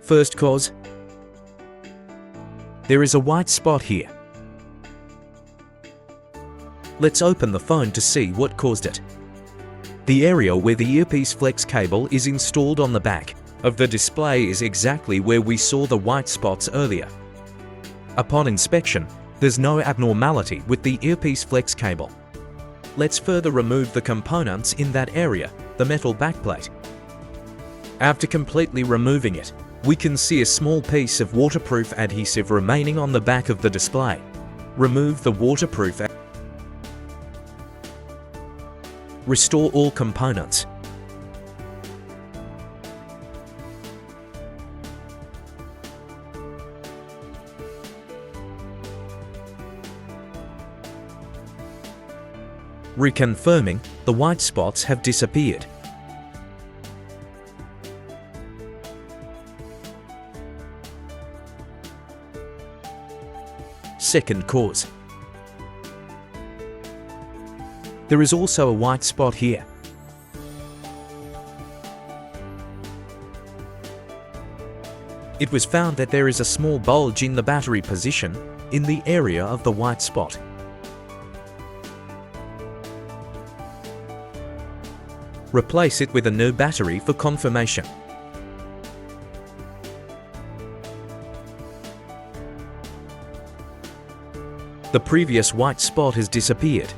First cause. There is a white spot here. Let's open the phone to see what caused it. The area where the earpiece flex cable is installed on the back of the display is exactly where we saw the white spots earlier. Upon inspection, there's no abnormality with the earpiece flex cable. Let's further remove the components in that area, the metal backplate. After completely removing it, we can see a small piece of waterproof adhesive remaining on the back of the display. Remove the waterproof adhesive. Restore all components. Reconfirming, the white spots have disappeared. Second cause. There is also a white spot here. It was found that there is a small bulge in the battery position in the area of the white spot. Replace it with a new battery for confirmation. The previous white spot has disappeared.